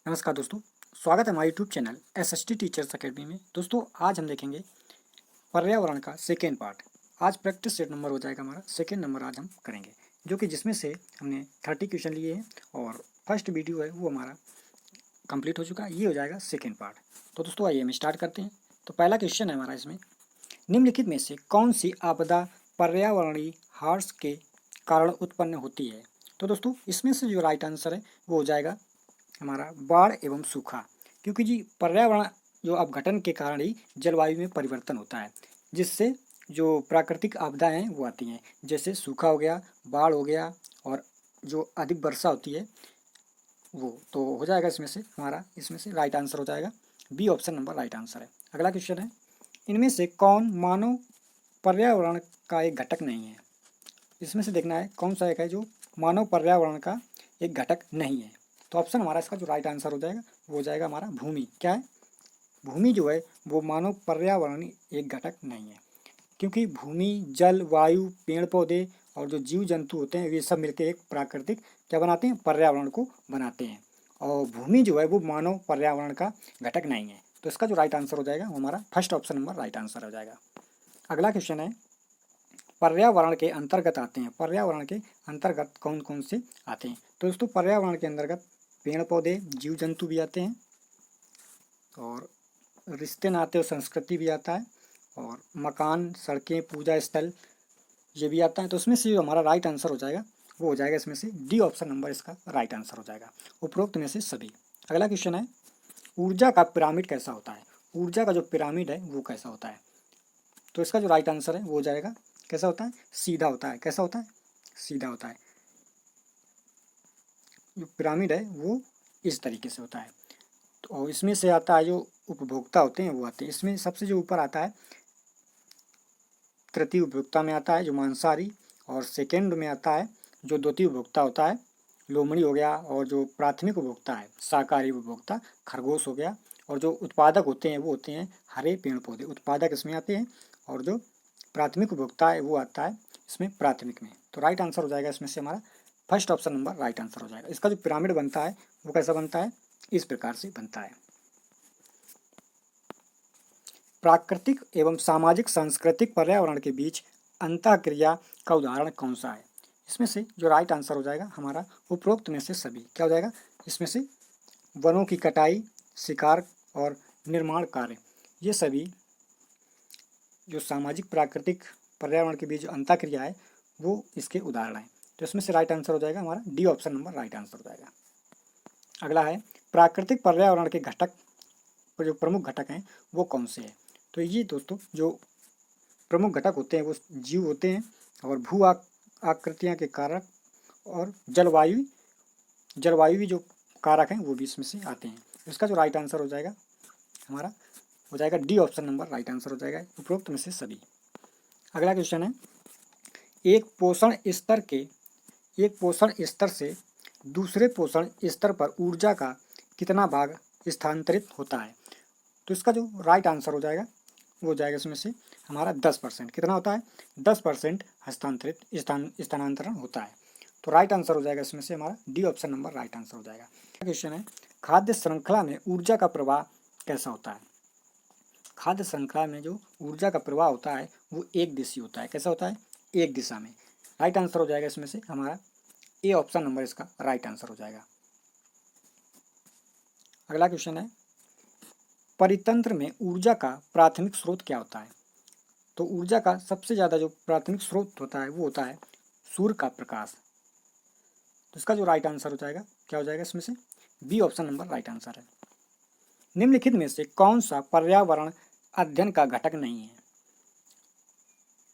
नमस्कार दोस्तों, स्वागत है हमारे YouTube channel SST teachers academy में। दोस्तों आज हम देखेंगे पर्यावरण का सेकेंड पार्ट। आज प्रैक्टिस सेट नंबर हो जाएगा हमारा सेकेंड नंबर आज हम करेंगे, जो कि जिसमें से हमने 30 क्वेश्चन लिए हैं और फर्स्ट वीडियो है वो हमारा कंप्लीट हो चुका है। ये हो जाएगा सेकेंड पार्ट। तो दोस्तों आइए हम स्टार्ट करते हैं। तो पहला क्वेश्चन है हमारा इसमें, निम्नलिखित में से कौन सी आपदा पर्यावरणीय हार्स के कारण उत्पन्न होती है। तो दोस्तों इसमें से जो राइट आंसर है वो हो जाएगा हमारा बाढ़ एवं सूखा, क्योंकि जी पर्यावरण जो अपघटन के कारण ही जलवायु में परिवर्तन होता है, जिससे जो प्राकृतिक आपदाएं हैं वो आती हैं, जैसे सूखा हो गया, बाढ़ हो गया और जो अधिक वर्षा होती है वो। तो हो जाएगा इसमें से हमारा, इसमें से राइट आंसर हो जाएगा B option number right answer है। अगला क्वेश्चन है, इनमें से कौन मानव पर्यावरण का एक घटक नहीं है। इसमें से देखना है कौन सा एक है जो मानव पर्यावरण का एक घटक नहीं है। तो ऑप्शन हमारा इसका जो राइट आंसर हो जाएगा वो हो जाएगा हमारा भूमि। क्या है? भूमि जो है वो मानव पर्यावरण एक घटक नहीं है, क्योंकि भूमि, जल, वायु, पेड़ पौधे और जो जीव जंतु होते हैं वे सब मिलकर एक प्राकृतिक क्या बनाते हैं, पर्यावरण को बनाते हैं। और भूमि जो है वो मानव पर्यावरण का घटक नहीं है। तो इसका जो राइट आंसर हो जाएगा वो हमारा first option number right answer हो जाएगा। अगला क्वेश्चन है, पर्यावरण के अंतर्गत आते हैं, पर्यावरण के अंतर्गत कौन कौन से आते हैं। तो दोस्तों पर्यावरण के अंतर्गत पेड़ पौधे, जीव जंतु भी आते हैं और रिश्ते नाते और संस्कृति भी आता है और मकान, सड़कें, पूजा स्थल ये भी आता है। तो उसमें से जो हमारा राइट आंसर हो जाएगा वो हो जाएगा इसमें से डी ऑप्शन नंबर इसका राइट आंसर हो जाएगा, उपरोक्त में से सभी। अगला क्वेश्चन है, ऊर्जा का पिरामिड कैसा होता है। ऊर्जा का जो पिरामिड है वो कैसा होता है। तो इसका जो राइट आंसर है वो हो जाएगा कैसा होता है, सीधा होता है। कैसा होता है? सीधा होता है। जो पिरामिड है वो इस तरीके से होता है। तो इसमें से आता है जो उपभोक्ता होते हैं वो आते हैं। इसमें सबसे जो ऊपर आता है तृतीय उपभोक्ता में आता है जो मांसाहारी, और सेकेंड में आता है जो द्वितीय उपभोक्ता होता है लोमड़ी हो गया, और जो प्राथमिक उपभोक्ता है शाकाहारी उपभोक्ता खरगोश हो गया, और जो उत्पादक होते हैं वो होते हैं हरे पेड़ पौधे। उत्पादक इसमें आते हैं और जो प्राथमिक उपभोक्ता है वो आता है इसमें प्राथमिक में। तो राइट आंसर हो जाएगा इसमें से हमारा first option number right answer हो जाएगा। इसका जो पिरामिड बनता है वो कैसा बनता है, इस प्रकार से बनता है। प्राकृतिक एवं सामाजिक सांस्कृतिक पर्यावरण के बीच अंतःक्रिया का उदाहरण कौन सा है। इसमें से जो राइट आंसर हो जाएगा हमारा उपरोक्त में से सभी। क्या हो जाएगा इसमें से, वनों की कटाई, शिकार और निर्माण कार्य, ये सभी जो सामाजिक प्राकृतिक पर्यावरण के बीच जो अंतःक्रिया है वो इसके उदाहरण हैं। तो इसमें से राइट आंसर हो जाएगा हमारा D option number right answer हो जाएगा। अगला है, प्राकृतिक पर्यावरण के घटक, जो प्रमुख घटक हैं वो कौन से हैं। तो ये दोस्तों जो प्रमुख घटक होते हैं वो जीव होते हैं और भू आकृतियाँ के कारक और जलवायु जलवायु भी जो कारक हैं वो भी इसमें से आते हैं। इसका जो राइट आंसर हो जाएगा हमारा हो जाएगा D option number right answer हो जाएगा, उपरोक्त में से सभी। अगला क्वेश्चन है, एक पोषण स्तर से दूसरे पोषण स्तर पर ऊर्जा का कितना भाग स्थानांतरित होता है। तो इसका जो राइट आंसर हो जाएगा वो हो जाएगा इसमें से हमारा 10%। कितना होता है? 10% हस्तांतरित स्थानांतरण होता है। तो राइट आंसर हो जाएगा इसमें से हमारा D option number right answer हो जाएगा। क्वेश्चन है, खाद्य श्रृंखला में ऊर्जा का प्रवाह कैसा होता है। खाद्य श्रृंखला में जो ऊर्जा का प्रवाह होता है वो एक दिशी होता है। कैसा होता है? एक दिशा में। राइट आंसर हो जाएगा इसमें से हमारा ए ऑप्शन नंबर इसका राइट आंसर हो जाएगा। अगला क्वेश्चन है, परितंत्र में ऊर्जा का प्राथमिक स्रोत क्या होता है। तो ऊर्जा का सबसे ज़्यादा जो प्राथमिक स्रोत होता है वो होता है सूर्य का प्रकाश। तो इसका जो राइट आंसर हो जाएगा क्या हो जाएगा इसमें से, B option number right answer है। निम्नलिखित में से कौन सा पर्यावरण अध्ययन का घटक नहीं है।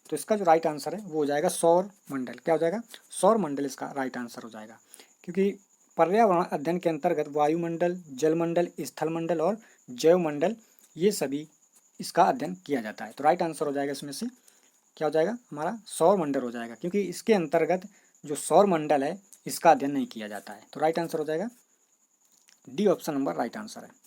तो इसका जो राइट आंसर है वो हो जाएगा सौर मंडल। क्या हो जाएगा? सौर मंडल इसका राइट आंसर हो जाएगा, क्योंकि पर्यावरण अध्ययन के अंतर्गत वायुमंडल, जलमंडल, स्थलमंडल और जैवमंडल ये सभी इसका अध्ययन किया जाता है। तो राइट आंसर हो जाएगा इसमें से क्या हो जाएगा हमारा सौर मंडल हो जाएगा, क्योंकि इसके अंतर्गत जो सौर मंडल है इसका अध्ययन नहीं किया जाता है। तो राइट आंसर हो जाएगा D option number right answer है।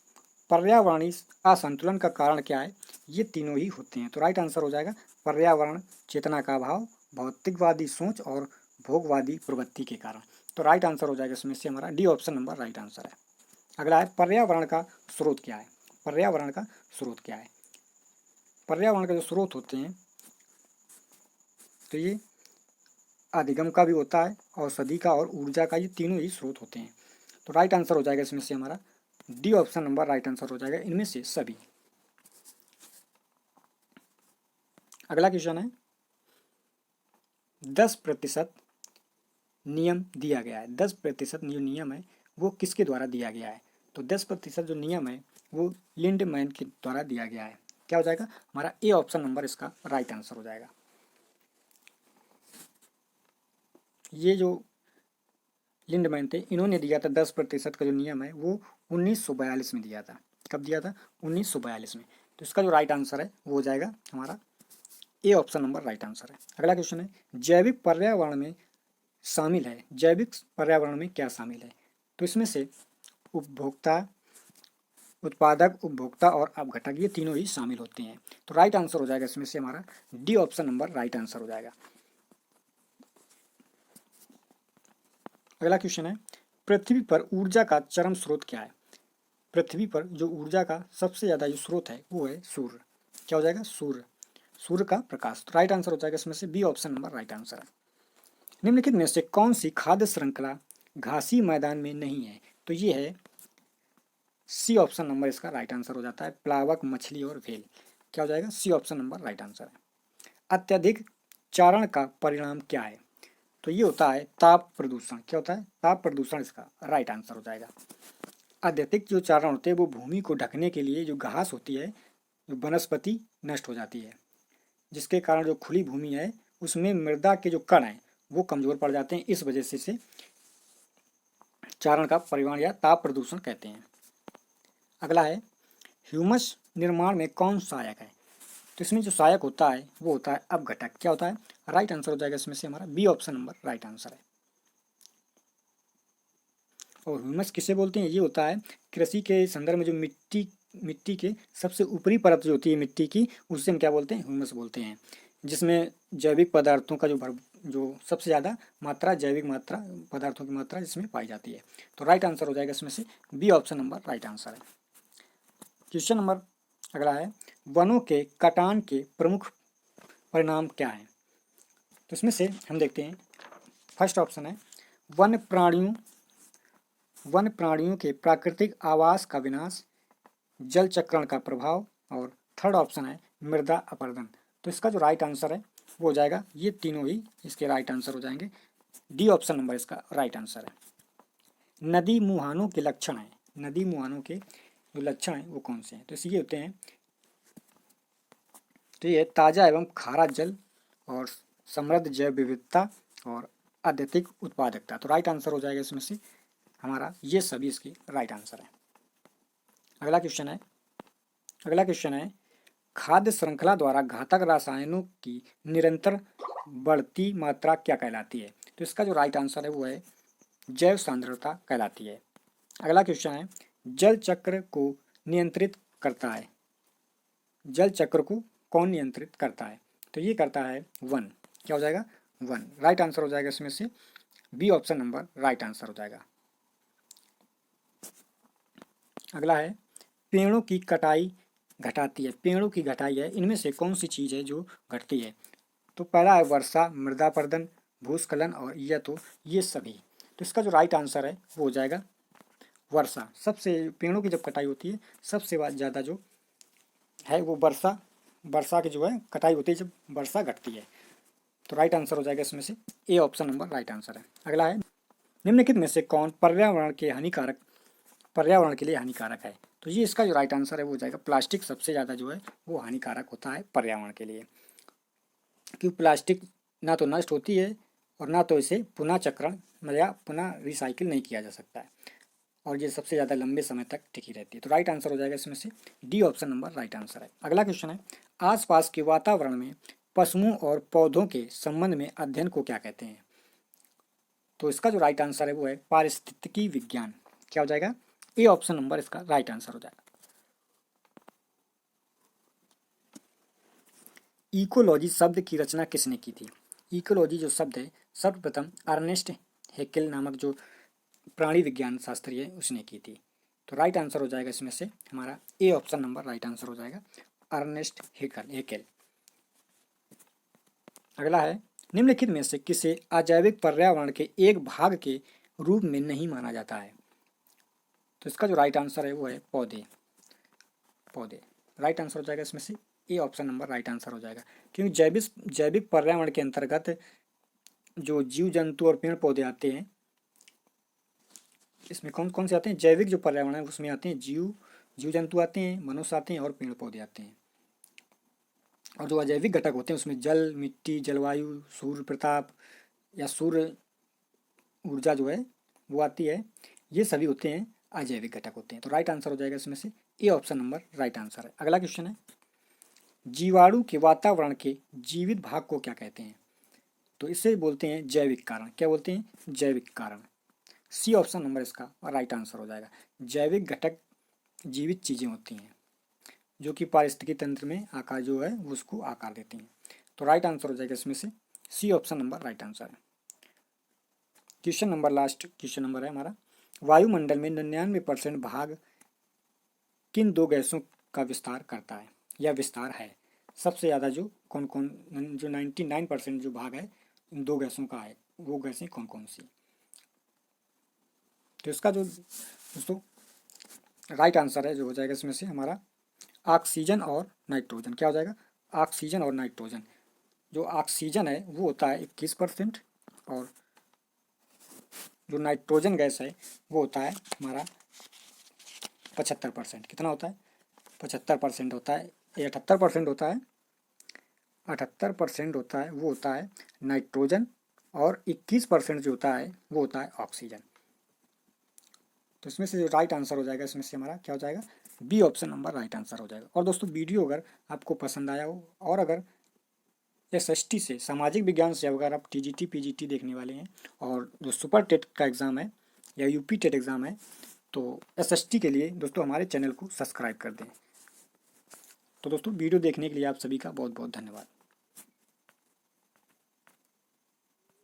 पर्यावरणीय असंतुलन का कारण क्या है। ये तीनों ही होते हैं। तो राइट आंसर हो जाएगा पर्यावरण चेतना का अभाव, भौतिकवादी सोच और भोगवादी प्रवृत्ति के कारण। तो राइट आंसर हो जाएगा इसमें से हमारा D option number right answer है। अगला है पर्यावरण का स्रोत क्या है। पर्यावरण का स्रोत क्या है। पर्यावरण के जो स्रोत होते हैं तो ये अधिगम का भी होता है, औषधि का और ऊर्जा का, ये तीनों ही स्रोत होते हैं। तो राइट आंसर हो जाएगा इसमें से हमारा D option number right answer हो जाएगा इनमें से सभी। अगला क्वेश्चन है 10% नियम दिया गया है। 10% जो नियम है वो किसके द्वारा दिया गया है। तो 10% जो नियम है वो लिंडमैन के द्वारा दिया गया है। क्या हो जाएगा हमारा ए ऑप्शन नंबर इसका राइट आंसर हो जाएगा। ये जो लिंडमैन थे इन्होंने दिया था 10% का जो नियम है वो 1942 में दिया था। कब दिया था 1942 में। तो इसका जो राइट आंसर है वो हो जाएगा हमारा A option number right answer है। अगला क्वेश्चन है जैविक पर्यावरण में शामिल है। जैविक पर्यावरण में क्या शामिल है। तो इसमें से उपभोक्ता, उत्पादक, उपभोक्ता और अपघटक ये तीनों ही शामिल होते हैं। तो राइट आंसर हो जाएगा इसमें से हमारा D option number right answer हो जाएगा। अगला क्वेश्चन है पृथ्वी पर ऊर्जा का चरम स्रोत क्या है। पृथ्वी पर जो ऊर्जा का सबसे ज्यादा जो स्रोत है वो है सूर्य। क्या हो जाएगा सूर्य, सूर्य का प्रकाश। तो राइट आंसर हो जाएगा इसमें से B option number right answer है। निम्नलिखित में से कौन सी खाद्य श्रृंखला घासी मैदान में नहीं है। तो ये है सी ऑप्शन नंबर इसका राइट आंसर हो जाता है प्लावक, मछली और व्हेल। क्या हो जाएगा C option number right answer है। अत्यधिक चारण का परिणाम क्या है। तो ये होता है ताप प्रदूषण। क्या होता है ताप प्रदूषण, इसका राइट आंसर हो जाएगा। अत्यधिक जो चारण होते हैं वो भूमि को ढकने के लिए जो घास होती है, जो वनस्पति नष्ट हो जाती है, जिसके कारण जो खुली भूमि है उसमें मृदा के जो कण हैं वो कमजोर पड़ जाते हैं। इस वजह से इसे चारण का परिवहन या ताप प्रदूषण कहते हैं। अगला है ह्यूमस निर्माण में कौन सहायक है। तो इसमें जो सहायक होता है वो होता है अपघटक। क्या होता है राइट आंसर हो जाएगा इसमें से हमारा B option number right answer है। और ह्यूमस किसे बोलते हैं, ये होता है कृषि के संदर्भ में जो मिट्टी के सबसे ऊपरी परत जो होती है मिट्टी की, उससे हम क्या बोलते हैं ह्यूमस बोलते हैं, जिसमें जैविक पदार्थों का जो सबसे ज़्यादा मात्रा, जैविक मात्रा, पदार्थों की मात्रा जिसमें पाई जाती है। तो राइट आंसर हो जाएगा इसमें से B option number right answer है। क्वेश्चन नंबर अगला है वनों के कटान के प्रमुख परिणाम क्या है। तो इसमें से हम देखते हैं फर्स्ट ऑप्शन है वन प्राणियों के प्राकृतिक आवास का विनाश, जल चक्रण का प्रभाव, और थर्ड ऑप्शन है मृदा अपरदन। तो इसका जो राइट आंसर है वो हो जाएगा, ये तीनों ही इसके राइट आंसर हो जाएंगे। डी ऑप्शन नंबर इसका राइट आंसर है। नदी मुहानों के लक्षण है। नदी मुहानों के जो लक्षण हैं वो कौन से हैं। तो ये होते हैं, तो ये ताज़ा एवं खारा जल और समृद्ध जैव विविधता और अत्यधिक उत्पादकता। तो राइट आंसर हो जाएगा इसमें से हमारा ये सभी इसकी राइट आंसर है। अगला क्वेश्चन है खाद्य श्रृंखला द्वारा घातक रसायनों की निरंतर बढ़ती मात्रा क्या कहलाती है। तो इसका जो राइट आंसर है वो है जैव सांद्रता कहलाती है। अगला क्वेश्चन है जल चक्र को नियंत्रित करता है। जल चक्र को कौन नियंत्रित करता है। तो ये करता है वन। क्या हो जाएगा वन। राइट आंसर हो जाएगा इसमें से B option number right answer हो जाएगा। अगला है पेड़ों की कटाई घटाती है। पेड़ों की घटाई है, इनमें से कौन सी चीज़ है जो घटती है। तो पहला है वर्षा, मृदापर्दन, भूस्खलन और या तो ये सभी। तो इसका जो राइट आंसर है वो हो जाएगा वर्षा। सबसे पेड़ों की जब कटाई होती है सबसे ज़्यादा जो है वो वर्षा की जो है कटाई होती है जब वर्षा घटती है। तो राइट आंसर हो जाएगा इसमें से A option number right answer है। अगला है निम्नलिखित में से कौन पर्यावरण के लिए हानिकारक है। तो ये इसका जो राइट आंसर है वो हो जाएगा प्लास्टिक। सबसे ज़्यादा जो है वो हानिकारक होता है पर्यावरण के लिए, क्योंकि प्लास्टिक ना तो नष्ट होती है और ना तो इसे पुनः चक्रण या पुनः रिसाइकिल नहीं किया जा सकता है, और ये सबसे ज़्यादा लंबे समय तक टिकी रहती है। तो राइट आंसर हो जाएगा इसमें से D option number right answer है। अगला क्वेश्चन है आसपास के वातावरण में पशुओं और पौधों के संबंध में अध्ययन को क्या कहते हैं। तो इसका जो राइट आंसर है वो है पारिस्थितिकी विज्ञान। क्या हो जाएगा ए ऑप्शन नंबर इसका राइट आंसर हो जाएगा। इकोलॉजी शब्द की रचना किसने की थी। इकोलॉजी जो शब्द है सर्वप्रथम अर्नेस्ट हैकेल नामक जो प्राणी विज्ञान शास्त्री है उसने की थी। तो राइट आंसर हो जाएगा इसमें से हमारा A option number right answer हो जाएगा, अर्नेस्ट हेकेल। अगला है, निम्नलिखित में से किसे अजैविक पर्यावरण के एक भाग के रूप में नहीं माना जाता है? तो इसका जो राइट आंसर है वो है पौधे। राइट आंसर हो जाएगा इसमें से A option number right answer हो जाएगा, क्योंकि जैविक पर्यावरण के अंतर्गत जो जीव जंतु और पेड़ पौधे आते हैं, इसमें कौन कौन से आते हैं? जैविक जो पर्यावरण है उसमें आते हैं जीव जंतु आते हैं, मनुष्य आते हैं और पेड़ पौधे आते हैं। और जो अजैविक घटक होते हैं उसमें जल, मिट्टी, जलवायु, सूर्य प्रताप या सूर्य ऊर्जा जो है वो आती है, ये सभी होते हैं अजैविक घटक होते हैं। तो राइट आंसर हो जाएगा इसमें से A option number right answer है। अगला क्वेश्चन है, जीवाणु के वातावरण के जीवित भाग को क्या कहते हैं? तो इसे बोलते हैं जैविक कारण। क्या बोलते हैं? जैविक कारण। सी ऑप्शन नंबर इसका राइट आंसर हो जाएगा। जैविक घटक जीवित चीज़ें होती हैं जो कि पारिस्थितिकी तंत्र में आकार जो है उसको आकार देती हैं। तो राइट आंसर हो जाएगा इसमें से C option number right answer है। Question number last question number है हमारा, वायुमंडल में 99% भाग किन दो गैसों का विस्तार करता है या विस्तार है? सबसे ज़्यादा जो 99% जो भाग है इन दो गैसों का है, वो गैसें कौन कौन सी? तो इसका जो दोस्तों राइट आंसर है जो हो जाएगा इसमें से हमारा ऑक्सीजन और नाइट्रोजन। क्या हो जाएगा? ऑक्सीजन और नाइट्रोजन। जो ऑक्सीजन है वो होता है 21% और जो नाइट्रोजन गैस है वो होता है हमारा 75%। कितना होता है? 75% होता है, 78% होता है। 78% होता है वो होता है नाइट्रोजन और 21% जो होता है वो होता है ऑक्सीजन। तो इसमें से जो राइट आंसर हो जाएगा इसमें से हमारा क्या हो जाएगा? B option number right answer हो जाएगा। और दोस्तों वीडियो अगर आपको पसंद आया हो और अगर SST से सामाजिक विज्ञान से अगर आप TGT PGT देखने वाले हैं और जो सुपर टेट का एग्ज़ाम है या UP टेट एग्ज़ाम है तो SST के लिए दोस्तों हमारे चैनल को सब्सक्राइब कर दें। तो दोस्तों वीडियो देखने के लिए आप सभी का बहुत बहुत धन्यवाद।